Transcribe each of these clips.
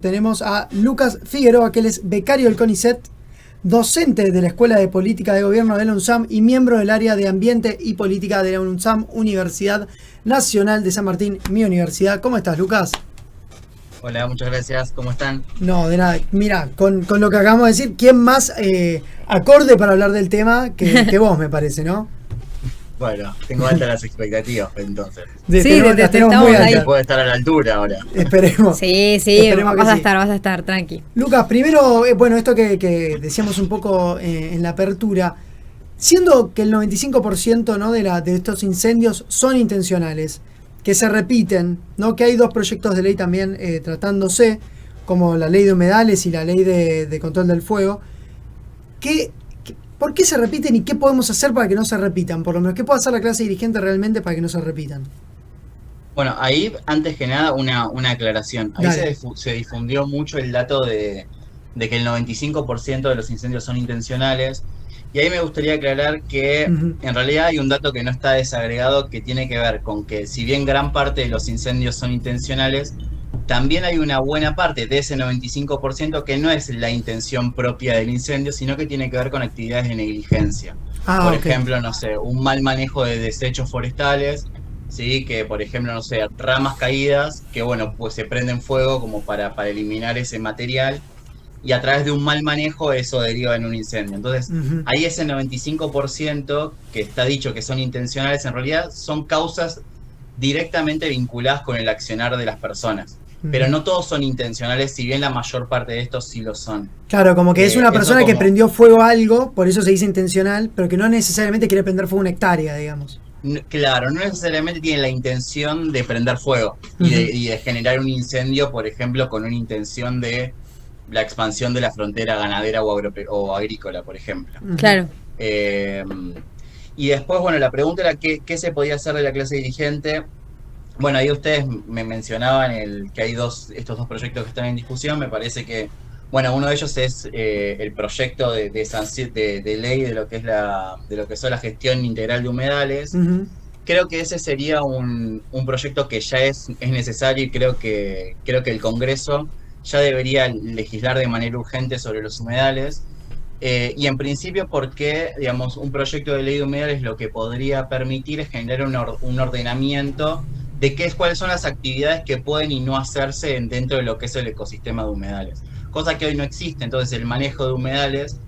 Tenemos a Lucas Figueroa, que él es becario del CONICET, docente de la Escuela de Política de Gobierno de la UNSAM y miembro del área de Ambiente y Política de la UNSAM, Universidad Nacional de San Martín, mi universidad. ¿Cómo estás, Lucas? Hola, muchas gracias. ¿Cómo están? No, de nada. Mira, con lo que acabamos de decir, ¿quién más acorde para hablar del tema que vos, me parece, ¿no? Bueno, tengo altas las expectativas entonces. Sí, tenemos muy ahí. altas. Puedo estar a la altura ahora. Esperemos. Sí, Esperemos que sí. vas a estar, tranqui. Lucas, primero, bueno, esto que decíamos un poco en la apertura, siendo que el 95%, ¿no?, de estos incendios son intencionales, que se repiten, ¿no?, que hay dos proyectos de ley también tratándose, como la ley de humedales y la ley de control del fuego, ¿por qué se repiten y qué podemos hacer para que no se repitan? Por lo menos, ¿qué puede hacer la clase dirigente realmente para que no se repitan? Bueno, ahí, antes que nada, una aclaración. Ahí se difundió mucho el dato de que el 95% de los incendios son intencionales. Y ahí me gustaría aclarar que en realidad hay un dato que no está desagregado que tiene que ver con que si bien gran parte de los incendios son intencionales, también hay una buena parte de ese 95% que no es la intención propia del incendio, sino que tiene que ver con actividades de negligencia. Por ejemplo, no sé, un mal manejo de desechos forestales, ¿sí? Que por ejemplo, no sé, ramas caídas, que bueno, pues se prenden fuego como para eliminar ese material, y a través de un mal manejo eso deriva en un incendio. Entonces, ahí ese 95% que está dicho que son intencionales, en realidad son causas directamente vinculadas con el accionar de las personas. Pero no todos son intencionales, si bien la mayor parte de estos sí lo son. Claro, como que es una persona que prendió fuego a algo, por eso se dice intencional, pero que no necesariamente quiere prender fuego a una hectárea, digamos. Claro, no necesariamente tiene la intención de prender fuego y de generar un incendio, por ejemplo, con una intención de la expansión de la frontera ganadera o agrícola, por ejemplo. Claro. Y después, bueno, la pregunta era ¿qué se podía hacer de la clase dirigente? Bueno, ahí ustedes me mencionaban que hay estos dos proyectos que están en discusión. Me parece que, bueno, uno de ellos es el proyecto de ley de lo que es la gestión integral de humedales. Creo que ese sería un proyecto que ya es necesario, y creo que el Congreso ya debería legislar de manera urgente sobre los humedales. Y en principio porque, digamos, un proyecto de ley de humedales lo que podría permitir es generar un ordenamiento de cuáles son las actividades que pueden y no hacerse dentro de lo que es el ecosistema de humedales. Cosa que hoy no existe. Entonces el manejo de humedales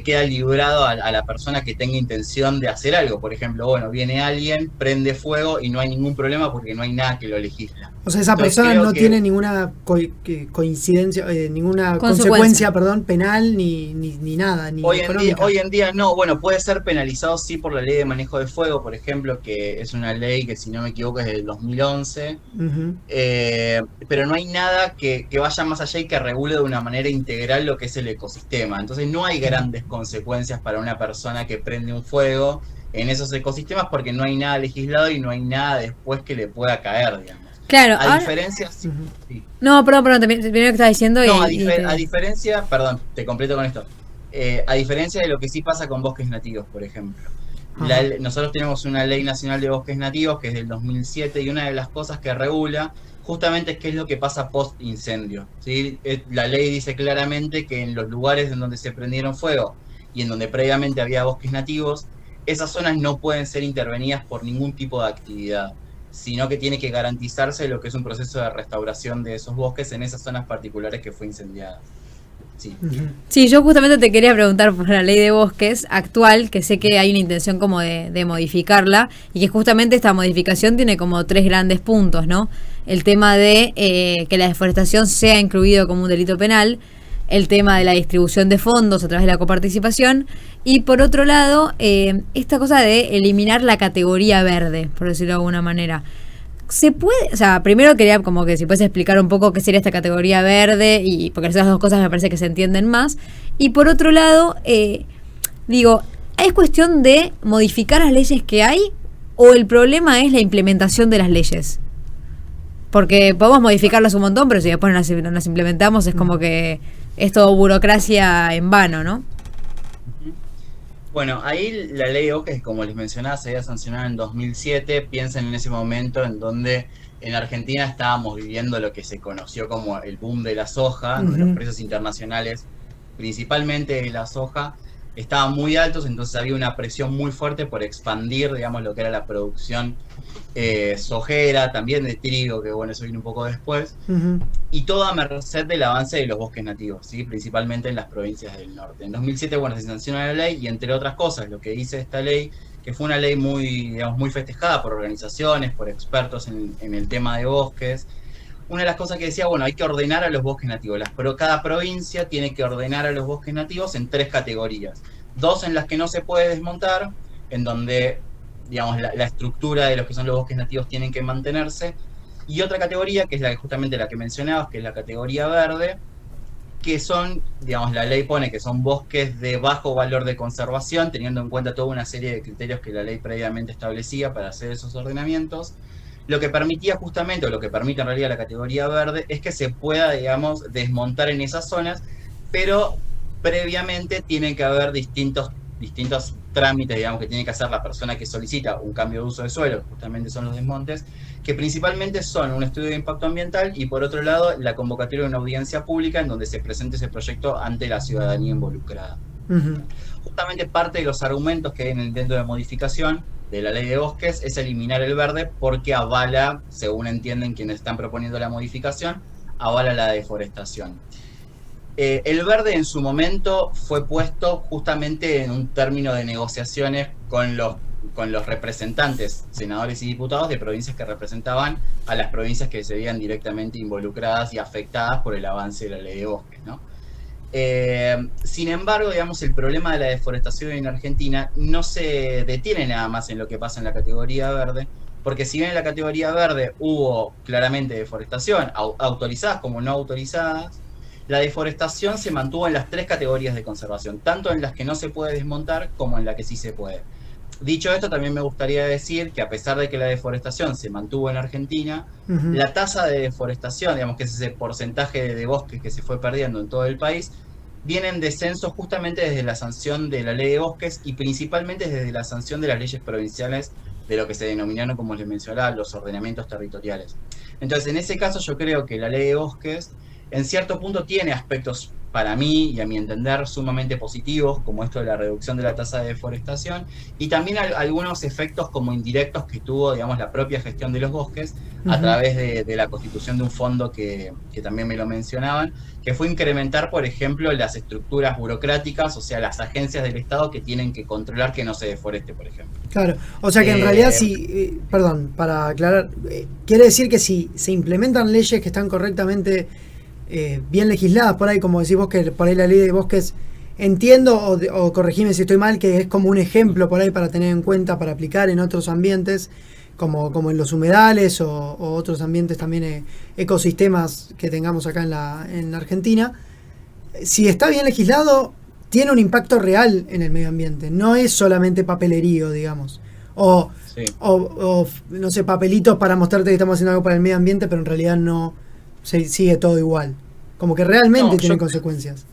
queda librado a la persona que tenga intención de hacer algo. Por ejemplo, bueno, viene alguien, prende fuego y no hay ningún problema porque no hay nada que lo legisla. O sea, esa persona no tiene ninguna coincidencia, ninguna consecuencia, penal ni nada, ni económica. Hoy en día no. Bueno, puede ser penalizado sí por la ley de manejo de fuego, por ejemplo, que es una ley que, si no me equivoco, es del 2011. Pero no hay nada que vaya más allá y que regule de una manera integral lo que es el ecosistema. Entonces no hay grandes consecuencias para una persona que prende un fuego en esos ecosistemas porque no hay nada legislado y no hay nada después que le pueda caer, digamos. Claro, diferencia... Sí. No, perdón, primero que estás diciendo... No, a diferencia, perdón, te completo con esto. A diferencia de lo que sí pasa con bosques nativos, por ejemplo. Nosotros tenemos una ley nacional de bosques nativos que es del 2007, y una de las cosas que regula justamente es qué es lo que pasa post incendio, ¿sí? La ley dice claramente que en los lugares en donde se prendieron fuego y en donde previamente había bosques nativos, esas zonas no pueden ser intervenidas por ningún tipo de actividad, sino que tiene que garantizarse lo que es un proceso de restauración de esos bosques en esas zonas particulares que fue incendiada. Sí. Sí, yo justamente te quería preguntar por la ley de bosques actual, que sé que hay una intención como de modificarla, y que justamente esta modificación tiene como 3 grandes puntos, ¿no? El tema de que la deforestación sea incluido como un delito penal, el tema de la distribución de fondos a través de la coparticipación, y por otro lado, esta cosa de eliminar la categoría verde, por decirlo de alguna manera. ¿Se puede? O sea, primero quería como que si puedes explicar un poco qué sería esta categoría verde, y porque esas dos cosas me parece que se entienden más. Y por otro lado, digo, ¿es cuestión de modificar las leyes que hay o el problema es la implementación de las leyes? Porque podemos modificarlas un montón, pero si después no las implementamos es como que es todo burocracia en vano, ¿no? Bueno, ahí la ley de bosques, como les mencionaba, se había sancionado en 2007. Piensen en ese momento en donde en Argentina estábamos viviendo lo que se conoció como el boom de la soja, donde los precios internacionales, principalmente de la soja, estaban muy altos, entonces había una presión muy fuerte por expandir, digamos, lo que era la producción sojera, también de trigo, que bueno, eso vino un poco después, y todo a merced del avance de los bosques nativos, ¿sí? Principalmente en las provincias del norte. En 2007, bueno, se sanciona la ley, y entre otras cosas, lo que dice esta ley, que fue una ley muy, digamos, muy festejada por organizaciones, por expertos en el tema de bosques. Una de las cosas que decía, bueno, hay que ordenar a los bosques nativos. Cada provincia tiene que ordenar a los bosques nativos en 3 categorías. 2 en las que no se puede desmontar, en donde, digamos, la estructura de los que son los bosques nativos tienen que mantenerse. Y otra categoría, que es justamente la que mencionabas, que es la categoría verde, que son, digamos, la ley pone que son bosques de bajo valor de conservación, teniendo en cuenta toda una serie de criterios que la ley previamente establecía para hacer esos ordenamientos. Lo que permitía justamente, o lo que permite en realidad la categoría verde, es que se pueda, digamos, desmontar en esas zonas, pero previamente tienen que haber distintos trámites, digamos, que tiene que hacer la persona que solicita un cambio de uso de suelo, justamente son los desmontes, que principalmente son un estudio de impacto ambiental y por otro lado la convocatoria de una audiencia pública en donde se presente ese proyecto ante la ciudadanía involucrada. Justamente parte de los argumentos que hay en el intento de modificación de la ley de bosques es eliminar el verde porque avala, según entienden quienes están proponiendo la modificación, avala la deforestación. El verde en su momento fue puesto justamente en un término de negociaciones con los representantes, senadores y diputados de provincias que representaban a las provincias que se veían directamente involucradas y afectadas por el avance de la ley de bosques, ¿no? Sin embargo, digamos, el problema de la deforestación en Argentina no se detiene nada más en lo que pasa en la categoría verde, porque si bien en la categoría verde hubo claramente deforestación, autorizadas como no autorizadas, la deforestación se mantuvo en las 3 categorías de conservación, tanto en las que no se puede desmontar como en las que sí se puede. Dicho esto, también me gustaría decir que a pesar de que la deforestación se mantuvo en Argentina, la tasa de deforestación, digamos que es ese porcentaje de bosques que se fue perdiendo en todo el país, viene en descenso justamente desde la sanción de la ley de bosques y principalmente desde la sanción de las leyes provinciales de lo que se denominaron, como les mencionaba, los ordenamientos territoriales. Entonces, en ese caso yo creo que la ley de bosques en cierto punto tiene aspectos, para mí y a mi entender, sumamente positivos, como esto de la reducción de la tasa de deforestación, y también algunos efectos como indirectos que tuvo, digamos, la propia gestión de los bosques a través de la constitución de un fondo que también me lo mencionaban, que fue incrementar, por ejemplo, las estructuras burocráticas, o sea, las agencias del Estado que tienen que controlar que no se deforeste, por ejemplo. Claro, o sea que en realidad perdón, para aclarar, quiere decir que si se implementan leyes que están correctamente bien legisladas, por ahí, como decís vos, que por ahí la ley de bosques, entiendo, o corregime si estoy mal, que es como un ejemplo por ahí para tener en cuenta, para aplicar en otros ambientes, como en los humedales o otros ambientes también, ecosistemas que tengamos acá en la Argentina. Si está bien legislado, tiene un impacto real en el medio ambiente, no es solamente papelerío, digamos, o no sé, papelitos para mostrarte que estamos haciendo algo para el medio ambiente, pero en realidad no sigue todo igual, como que realmente tiene consecuencias.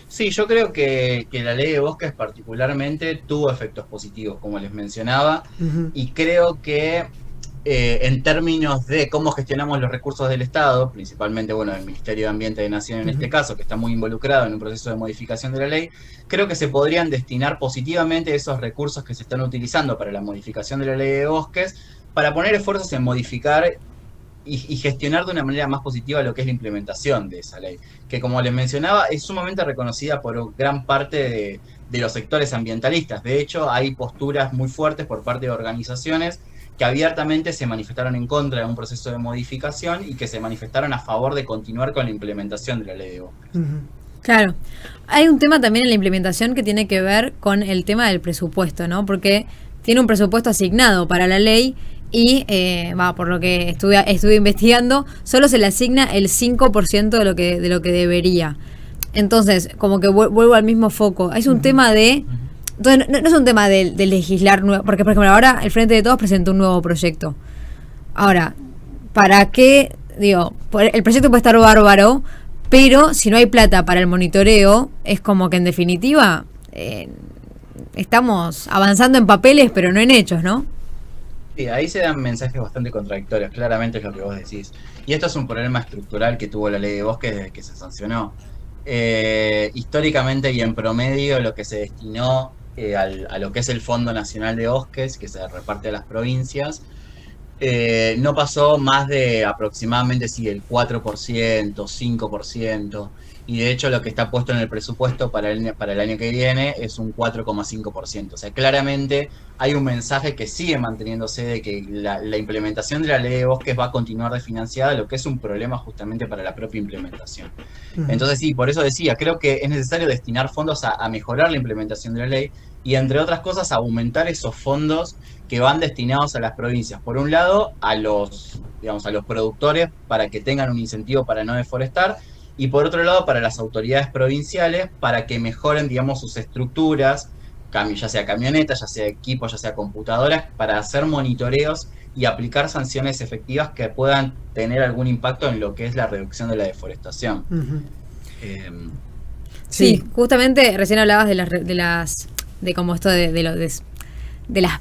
Sí, yo creo que la ley de bosques particularmente tuvo efectos positivos, como les mencionaba, y creo que en términos de cómo gestionamos los recursos del Estado, principalmente, bueno, el Ministerio de Ambiente de Nación en este caso, que está muy involucrado en un proceso de modificación de la ley, creo que se podrían destinar positivamente esos recursos que se están utilizando para la modificación de la ley de bosques, para poner esfuerzos en modificar y gestionar de una manera más positiva lo que es la implementación de esa ley, que como les mencionaba es sumamente reconocida por gran parte de los sectores ambientalistas. De hecho, hay posturas muy fuertes por parte de organizaciones que abiertamente se manifestaron en contra de un proceso de modificación y que se manifestaron a favor de continuar con la implementación de la ley de bosques. Claro. Hay un tema también en la implementación que tiene que ver con el tema del presupuesto, ¿no? Porque tiene un presupuesto asignado para la ley y, por lo que estuve investigando, solo se le asigna el 5% de lo que debería. Entonces, como que vuelvo al mismo foco. Es un tema de... Entonces, no es un tema de legislar nuevo, porque, por ejemplo, ahora el Frente de Todos presentó un nuevo proyecto. Ahora, ¿para qué? Digo, el proyecto puede estar bárbaro, pero si no hay plata para el monitoreo, es como que en definitiva estamos avanzando en papeles, pero no en hechos, ¿no? Sí, ahí se dan mensajes bastante contradictorios, claramente es lo que vos decís. Y esto es un problema estructural que tuvo la ley de bosques desde que se sancionó. Históricamente y en promedio lo que se destinó a lo que es el Fondo Nacional de Bosques, que se reparte a las provincias, no pasó más de aproximadamente el 4%, 5%, y de hecho lo que está puesto en el presupuesto para el año que viene es un 4,5%. O sea, claramente hay un mensaje que sigue manteniéndose de que la implementación de la ley de bosques va a continuar desfinanciada, lo que es un problema justamente para la propia implementación. Entonces sí, por eso decía, creo que es necesario destinar fondos a mejorar la implementación de la ley y entre otras cosas aumentar esos fondos que van destinados a las provincias. Por un lado, a los productores para que tengan un incentivo para no deforestar, y por otro lado, para las autoridades provinciales para que mejoren, digamos, sus estructuras, ya sea camionetas, ya sea equipos, ya sea computadoras, para hacer monitoreos y aplicar sanciones efectivas que puedan tener algún impacto en lo que es la reducción de la deforestación. Sí, justamente recién hablabas de las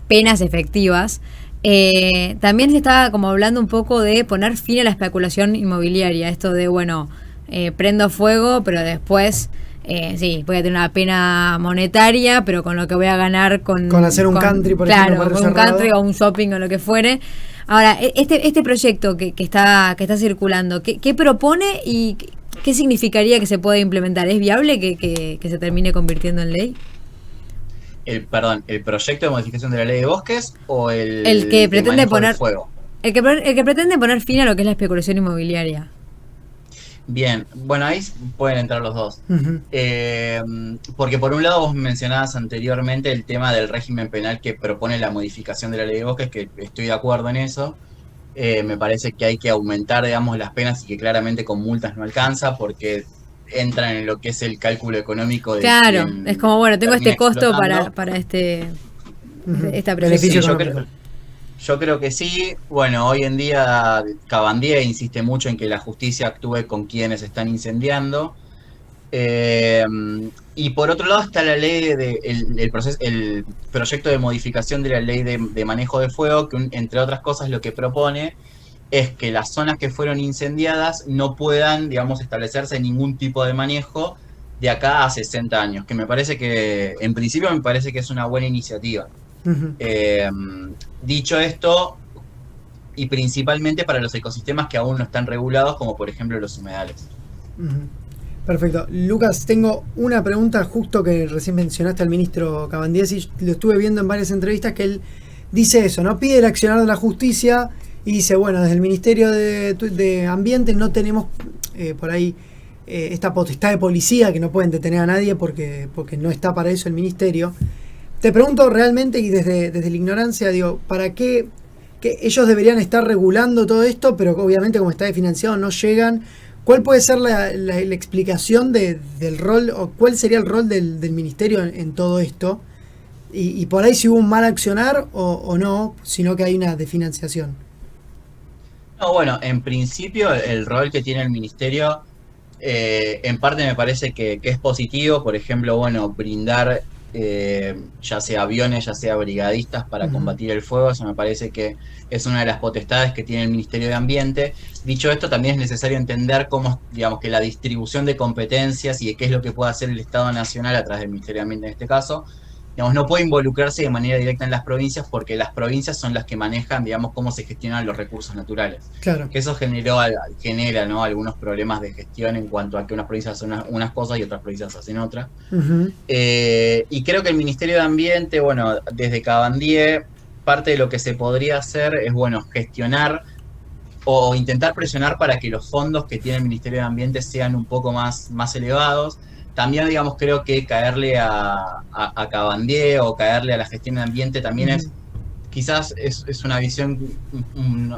penas efectivas. También se estaba como hablando un poco de poner fin a la especulación inmobiliaria, esto de, bueno, prendo fuego, pero después sí, voy a tener una pena monetaria, pero con lo que voy a ganar con hacer un country, por ejemplo, con un country o un shopping o lo que fuere. Ahora, este proyecto que está circulando, ¿qué propone y qué significaría que se pueda implementar? ¿Es viable que se termine convirtiendo en ley? ¿El proyecto de modificación de la ley de bosques o el que pretende poner fuego? El que pretende poner fin a lo que es la especulación inmobiliaria. Bien, bueno, ahí pueden entrar los dos. Porque por un lado vos mencionabas anteriormente el tema del régimen penal que propone la modificación de la ley de bosques, que estoy de acuerdo en eso. Me parece que hay que aumentar, digamos, las penas y que claramente con multas no alcanza porque entran en lo que es el cálculo económico de claro, es como, bueno, tengo este costo explotando. para esta beneficio previsión. Yo creo que sí. Bueno, hoy en día Cabandier insiste mucho en que la justicia actúe con quienes están incendiando. Y por otro lado está la ley el proyecto de modificación de la ley de manejo de fuego, que entre otras cosas lo que propone es que las zonas que fueron incendiadas no puedan, digamos, establecerse ningún tipo de manejo de acá a 60 años, que me parece que, en principio me parece que es una buena iniciativa. Dicho esto, y principalmente para los ecosistemas que aún no están regulados, como por ejemplo los humedales. Perfecto. Lucas, tengo una pregunta justo que recién mencionaste al ministro Cabandier, y lo estuve viendo en varias entrevistas, que él dice eso, ¿no? Pide el accionar de la justicia y dice, bueno, desde el Ministerio de Ambiente no tenemos por ahí esta potestad de policía, que no pueden detener a nadie porque no está para eso el ministerio. Te pregunto realmente, y desde la ignorancia, digo, ¿para qué que ellos deberían estar regulando todo esto, pero obviamente como está desfinanciado no llegan? ¿Cuál puede ser la explicación del rol, o cuál sería el rol del ministerio en todo esto? Y por ahí si hubo un mal accionar o no, sino que hay una desfinanciación. No, bueno, en principio el rol que tiene el ministerio, en parte me parece que es positivo. Por ejemplo, bueno, brindar ya sea aviones, ya sea brigadistas para combatir el fuego, eso me parece que es una de las potestades que tiene el Ministerio de Ambiente. Dicho esto, también es necesario entender cómo, digamos, que la distribución de competencias y de qué es lo que puede hacer el Estado Nacional a través del Ministerio de Ambiente en este caso, digamos, no puede involucrarse de manera directa en las provincias, porque las provincias son las que manejan, digamos, cómo se gestionan los recursos naturales. Claro. Que eso genera, ¿no?, algunos problemas de gestión en cuanto a que unas provincias hacen unas cosas y otras provincias hacen otras. Y creo que el Ministerio de Ambiente, bueno, desde Cabandier, parte de lo que se podría hacer es, bueno, gestionar o intentar presionar para que los fondos que tiene el Ministerio de Ambiente sean un poco más elevados. También, digamos, creo que caerle a Cabandier o caerle a la gestión de ambiente también quizás es una visión,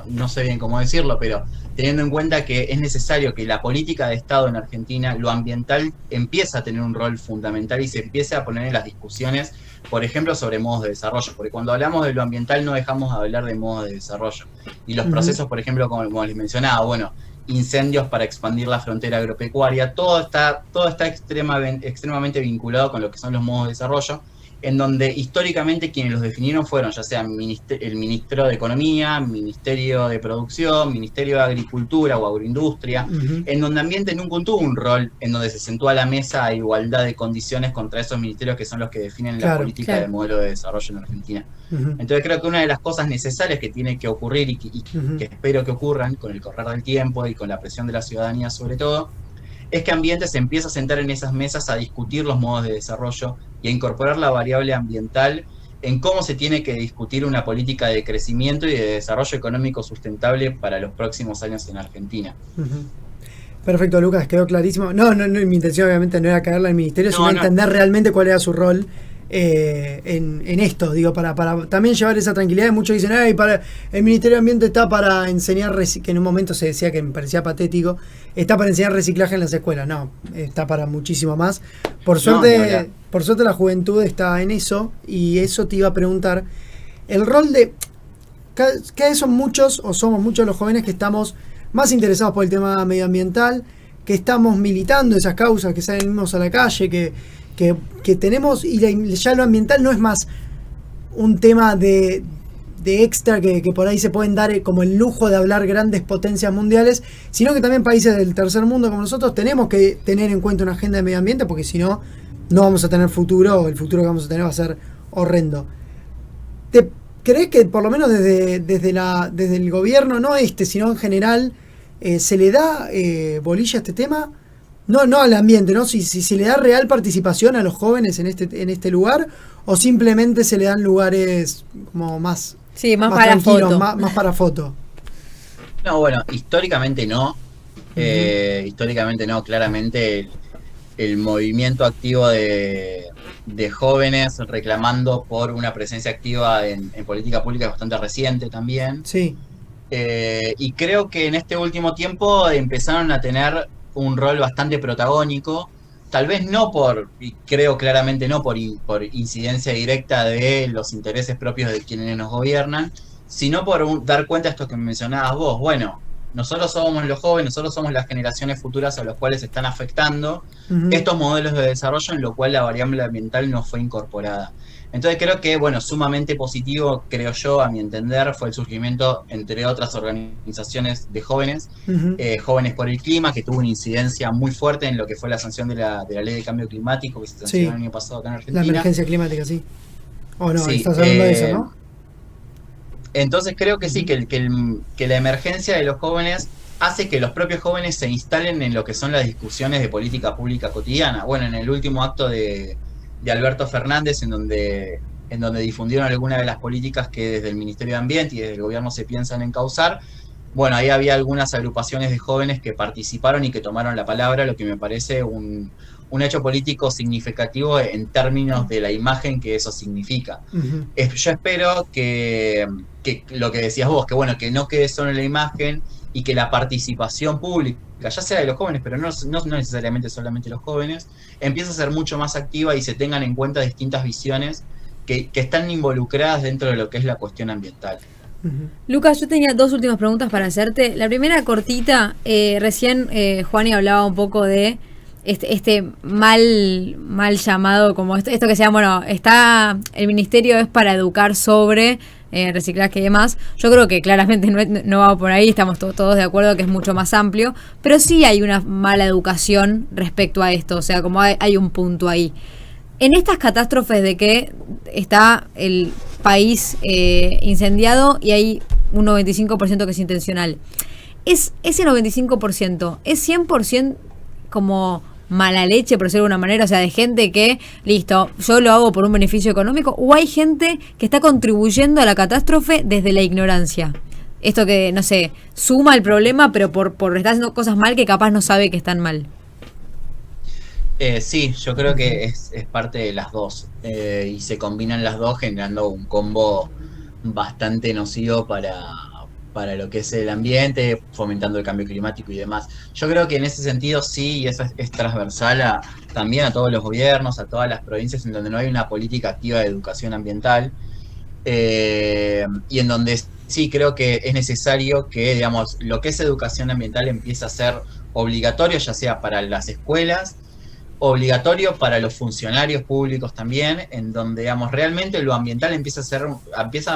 no sé bien cómo decirlo, pero teniendo en cuenta que es necesario que la política de Estado en Argentina, lo ambiental, empiece a tener un rol fundamental y se empiece a poner en las discusiones, por ejemplo, sobre modos de desarrollo, porque cuando hablamos de lo ambiental no dejamos de hablar de modos de desarrollo. Y los procesos, por ejemplo, como les mencionaba, bueno, incendios para expandir la frontera agropecuaria, todo está extremadamente vinculado con lo que son los modos de desarrollo. en donde históricamente quienes los definieron fueron ya sea el Ministro de Economía, Ministerio de Producción, Ministerio de Agricultura o Agroindustria, en donde ambiente nunca tuvo un rol en donde se sentó a la mesa a igualdad de condiciones contra esos ministerios que son los que definen la política del modelo de desarrollo en Argentina. Entonces creo que una de las cosas necesarias que tiene que ocurrir y que espero que ocurran con el correr del tiempo y con la presión de la ciudadanía sobre todo, es que Ambiente se empieza a sentar en esas mesas a discutir los modos de desarrollo y a incorporar la variable ambiental en cómo se tiene que discutir una política de crecimiento y de desarrollo económico sustentable para los próximos años en Argentina. Perfecto, Lucas, quedó clarísimo. No, mi intención obviamente no era caerle al ministerio, sino entender realmente cuál era su rol en esto, digo, para también llevar esa tranquilidad. Muchos dicen, ay, para el Ministerio de Ambiente está para enseñar, que en un momento se decía que me parecía patético, está para enseñar reciclaje en las escuelas. No, está para muchísimo más. Por suerte la juventud está en eso, y eso te iba a preguntar, el rol de, cada vez son muchos, o somos muchos los jóvenes que estamos más interesados por el tema medioambiental, que estamos militando esas causas, que salimos a la calle, que tenemos, y ya lo ambiental no es más un tema de extra que por ahí se pueden dar como el lujo de hablar grandes potencias mundiales, sino que también países del tercer mundo como nosotros tenemos que tener en cuenta una agenda de medio ambiente, porque si no, no vamos a tener futuro, o el futuro que vamos a tener va a ser horrendo. ¿Te crees que por lo menos desde el gobierno, no sino en general, se le da bolilla a este tema? No al ambiente, ¿no? Si se le da real participación a los jóvenes en este lugar, o simplemente se le dan lugares como más para foto. Más para foto. No, bueno, históricamente no. Históricamente no, claramente el movimiento activo de jóvenes reclamando por una presencia activa en política pública es bastante reciente también. Sí. Y creo que en este último tiempo empezaron a tener un rol bastante protagónico, tal vez y creo claramente no por incidencia directa de los intereses propios de quienes nos gobiernan, sino por dar cuenta de esto que mencionabas vos. Bueno, nosotros somos los jóvenes, nosotros somos las generaciones futuras a las cuales están afectando estos modelos de desarrollo, en lo cual la variable ambiental no fue incorporada. Entonces creo que, sumamente positivo, creo yo, a mi entender, fue el surgimiento, entre otras organizaciones de jóvenes, Jóvenes por el Clima, que tuvo una incidencia muy fuerte en lo que fue la sanción de la Ley de Cambio Climático, que se sancionó el año pasado acá en Argentina. La emergencia climática, sí. ¿O no? Sí, Estás hablando de eso, ¿no? Entonces creo que sí, que la emergencia de los jóvenes hace que los propios jóvenes se instalen en lo que son las discusiones de política pública cotidiana. Bueno, en el último acto de Alberto Fernández, en donde difundieron algunas de las políticas que desde el Ministerio de Ambiente y desde el gobierno se piensan encauzar, bueno, ahí había algunas agrupaciones de jóvenes que participaron y que tomaron la palabra, lo que me parece un hecho político significativo en términos de la imagen que eso significa. Yo espero que lo que decías vos, que no quede solo en la imagen, y que la participación pública, ya sea de los jóvenes, pero no necesariamente solamente los jóvenes, empiece a ser mucho más activa y se tengan en cuenta distintas visiones que están involucradas dentro de lo que es la cuestión ambiental. Lucas, yo tenía dos últimas preguntas para hacerte. La primera cortita, recién Juani hablaba un poco de este mal llamado, como esto que se llama, el ministerio es para educar sobre reciclaje y demás. Yo creo que claramente no va por ahí, estamos todos de acuerdo que es mucho más amplio, pero sí hay una mala educación respecto a esto, o sea, como hay un punto ahí. En estas catástrofes de que está el país incendiado y hay un 95% que es intencional, ese 95%, ¿es 100% como mala leche, por decirlo de alguna manera? O sea, de gente que, listo, yo lo hago por un beneficio económico, o hay gente que está contribuyendo a la catástrofe desde la ignorancia. Esto que, no sé, suma el problema, pero por estar haciendo cosas mal que capaz no sabe que están mal. Sí, yo creo que es parte de las dos, y se combinan las dos generando un combo bastante nocivo para lo que es el ambiente, fomentando el cambio climático y demás. Yo creo que en ese sentido sí, y eso es transversal también a todos los gobiernos, a todas las provincias en donde no hay una política activa de educación ambiental, y en donde sí creo que es necesario que, digamos, lo que es educación ambiental empiece a ser obligatorio, ya sea para las escuelas, obligatorio para los funcionarios públicos también, en donde, digamos, realmente lo ambiental empieza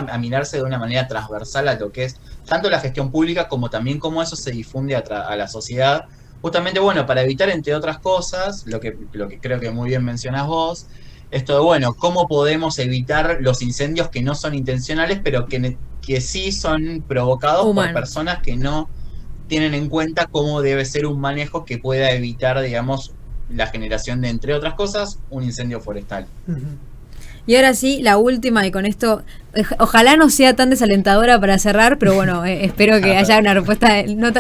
a mirarse de una manera transversal a lo que es tanto la gestión pública como también cómo eso se difunde a la sociedad. Justamente, bueno, para evitar, entre otras cosas, lo que creo que muy bien mencionás vos, esto de, bueno, cómo podemos evitar los incendios que no son intencionales, pero que sí son provocados por personas que no tienen en cuenta cómo debe ser un manejo que pueda evitar, digamos, la generación de, entre otras cosas, un incendio forestal. Y ahora sí, la última, y con esto, ojalá no sea tan desalentadora para cerrar, pero bueno, espero que haya una respuesta no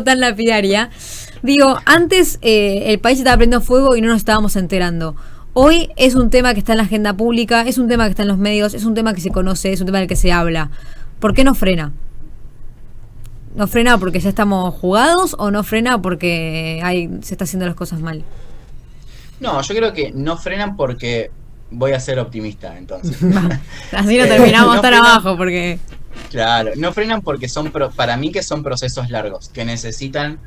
tan lapidaria. Digo, antes el país estaba prendiendo fuego y no nos estábamos enterando. Hoy es un tema que está en la agenda pública, es un tema que está en los medios, es un tema que se conoce, es un tema del que se habla. ¿Por qué no frena? ¿No frena porque ya estamos jugados o no frena porque se está haciendo las cosas mal? No, yo creo que no frenan porque voy a ser optimista, entonces. Así no terminamos tan abajo porque... Claro, no frenan porque para mí que son procesos largos, que necesitan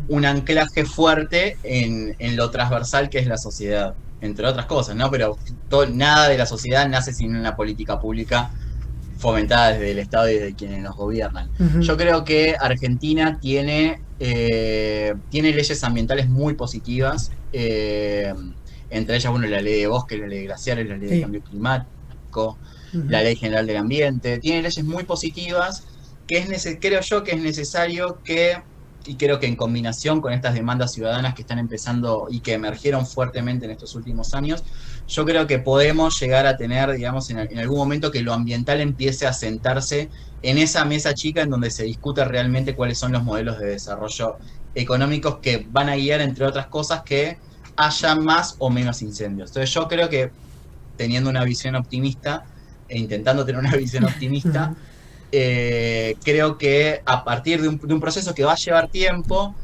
un anclaje fuerte en lo transversal que es la sociedad, entre otras cosas, ¿no? Pero nada de la sociedad nace sin una política pública fomentada desde el Estado y desde quienes nos gobiernan. Yo creo que Argentina tiene leyes ambientales muy positivas, entre ellas, bueno, la ley de bosques, la ley de glaciares, la ley de cambio climático, la ley general del ambiente, tiene leyes muy positivas que creo yo que es necesario y creo que en combinación con estas demandas ciudadanas que están empezando y que emergieron fuertemente en estos últimos años, yo creo que podemos llegar a tener, digamos, en algún momento que lo ambiental empiece a sentarse en esa mesa chica en donde se discute realmente cuáles son los modelos de desarrollo económicos que van a guiar, entre otras cosas, que haya más o menos incendios. Entonces yo creo que teniendo una visión optimista e intentando tener una visión optimista, creo que a partir de un proceso que va a llevar tiempo,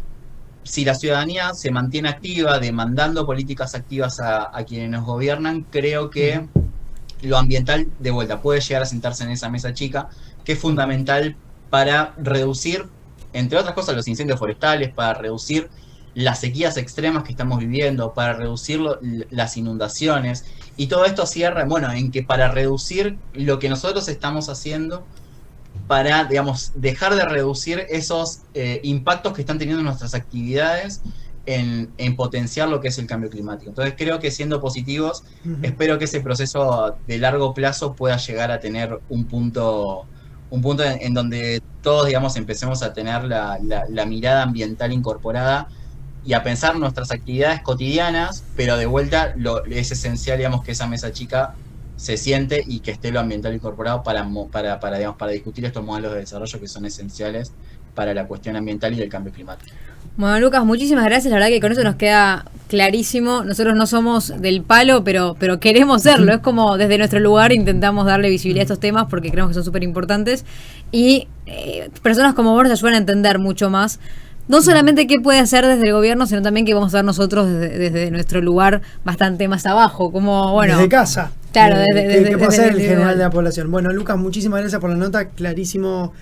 si la ciudadanía se mantiene activa, demandando políticas activas a quienes nos gobiernan, creo que lo ambiental, de vuelta, puede llegar a sentarse en esa mesa chica, que es fundamental para reducir, entre otras cosas, los incendios forestales, para reducir las sequías extremas que estamos viviendo, para reducir las inundaciones. Y todo esto cierra, bueno, en que para reducir lo que nosotros estamos haciendo, para, digamos, dejar de reducir esos impactos que están teniendo nuestras actividades en potenciar lo que es el cambio climático. Entonces creo que, siendo positivos, espero que ese proceso de largo plazo pueda llegar a tener un punto en donde todos, digamos, empecemos a tener la mirada ambiental incorporada y a pensar nuestras actividades cotidianas, pero de vuelta es esencial, digamos, que esa mesa chica se siente y que esté lo ambiental incorporado para discutir estos modelos de desarrollo que son esenciales para la cuestión ambiental y del cambio climático. Bueno, Lucas, muchísimas gracias. La verdad que con eso nos queda clarísimo. Nosotros no somos del palo, pero queremos serlo. Es como desde nuestro lugar intentamos darle visibilidad a estos temas porque creemos que son súper importantes. Y personas como vos nos ayudan a entender mucho más. No solamente qué puede hacer desde el gobierno, sino también qué vamos a hacer nosotros desde nuestro lugar bastante más abajo. Como, bueno, desde casa. Claro, ¿Qué puede hacer el general de la población? Bueno, Lucas, muchísimas gracias por la nota. Clarísimo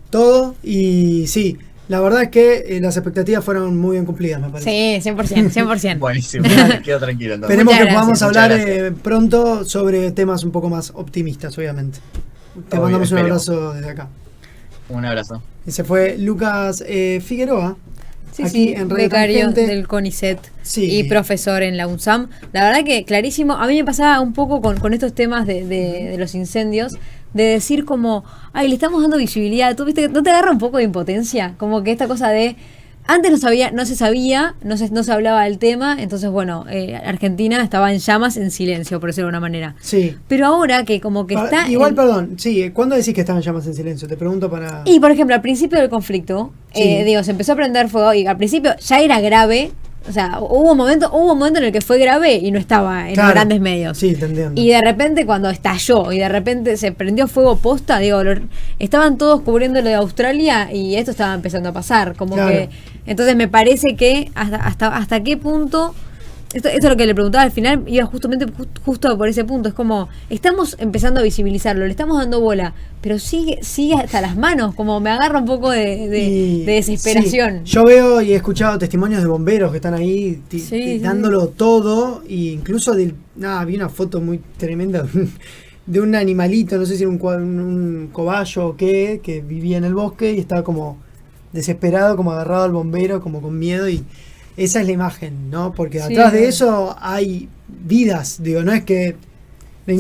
todo. Y sí, la verdad es que las expectativas fueron muy bien cumplidas, me parece. Sí, 100%. Buenísimo, quedo tranquilo. Entonces. Esperemos que podamos hablar pronto sobre temas un poco más optimistas, obviamente. Te mandamos un abrazo desde acá. Un abrazo. Ese fue Lucas Figueroa. Sí, en becario del CONICET y profesor en la UNSAM. La verdad que clarísimo. A mí me pasaba un poco con estos temas de los incendios, de decir como, le estamos dando visibilidad. ¿Tú viste que no te agarra un poco de impotencia? Como que esta cosa de... Antes no se sabía, no se hablaba del tema, entonces bueno, Argentina estaba en llamas, en silencio, por decirlo de alguna manera. Sí. Pero ahora que como que está... Igual, perdón, sí, ¿cuándo decís que estaba en llamas, en silencio? Te pregunto para... Y por ejemplo, al principio del conflicto, se empezó a prender fuego y al principio ya era grave. O sea, hubo un momento en el que fue grave y no estaba en los grandes medios. Sí, te entiendo. Y de repente cuando estalló y de repente se prendió fuego posta, estaban todos cubriendo lo de Australia y esto estaba empezando a pasar. Como que entonces me parece que hasta qué punto esto es lo que le preguntaba al final, iba justo por ese punto. Es como, estamos empezando a visibilizarlo, le estamos dando bola, pero sigue hasta las manos, como me agarra un poco de desesperación. Sí, yo veo y he escuchado testimonios de bomberos que están ahí dándolo todo, e incluso vi una foto muy tremenda de un animalito, no sé si era un cobayo o qué, que vivía en el bosque y estaba como desesperado, como agarrado al bombero, como con miedo, y esa es la imagen, ¿no? Porque atrás de eso hay vidas, digo, no es que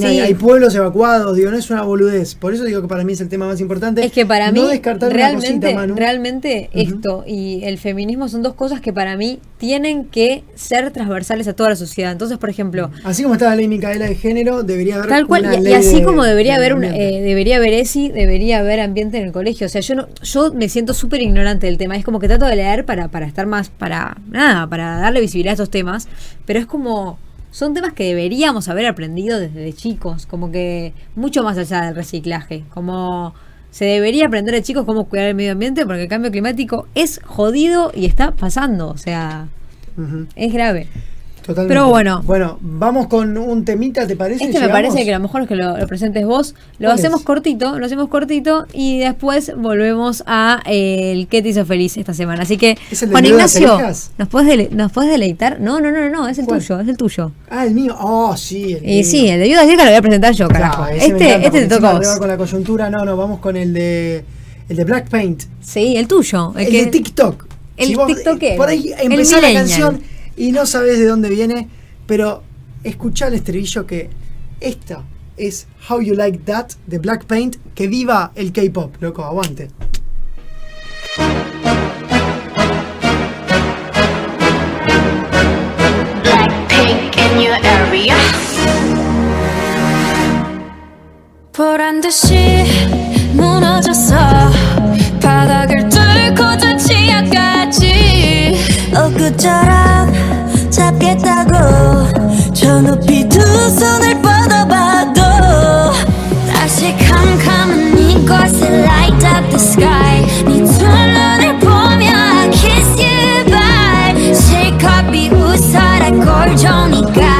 hay pueblos evacuados, digo, no es una boludez. Por eso digo que para mí es el tema más importante. Es que para no mí, descartar realmente esto y el feminismo son dos cosas que para mí tienen que ser transversales a toda la sociedad. Entonces, por ejemplo, así como está la ley Micaela de género, debería haber tal cual, una ley y así como debería haber ESI, debería haber ambiente en el colegio. O sea, yo me siento súper ignorante del tema. Es como que trato de leer para estar más, para darle visibilidad a estos temas, pero es como, son temas que deberíamos haber aprendido desde chicos, como que mucho más allá del reciclaje, como se debería aprender de chicos cómo cuidar el medio ambiente, porque el cambio climático es jodido y está pasando, o sea, es grave. Totalmente. Pero bueno, vamos con un temita, ¿te parece? Me parece que lo mejor es que lo presentes vos. Lo hacemos cortito y después volvemos a el ¿Qué te hizo feliz esta semana? Así que, Juan Ignacio, ¿nos puedes deleitar? No, es el tuyo. Ah, el mío. Oh, sí. Sí, el de Viuda Ciega lo voy a presentar yo, carajo. Claro, este te tocó a vos. Con la coyuntura, vamos con el de Black Paint. Sí, el tuyo. El de TikTok. El TikTok. Por ahí empezó la canción y no sabes de dónde viene, pero escuchá el estribillo, que esta es How You Like That de Black Paint. Que viva el K-pop, loco, aguante. Blackpink in your area. 보란 듯이 무너졌어. 바닥을 뚫고 저 지하까지 엊그처럼 잡겠다고 저 높이 두 손을 뻗어봐도 다시 캄캄한 이곳에 light up the sky 네 두 눈을 보며 I kiss you bye 실컷 비웃어라 꼴 좋으니까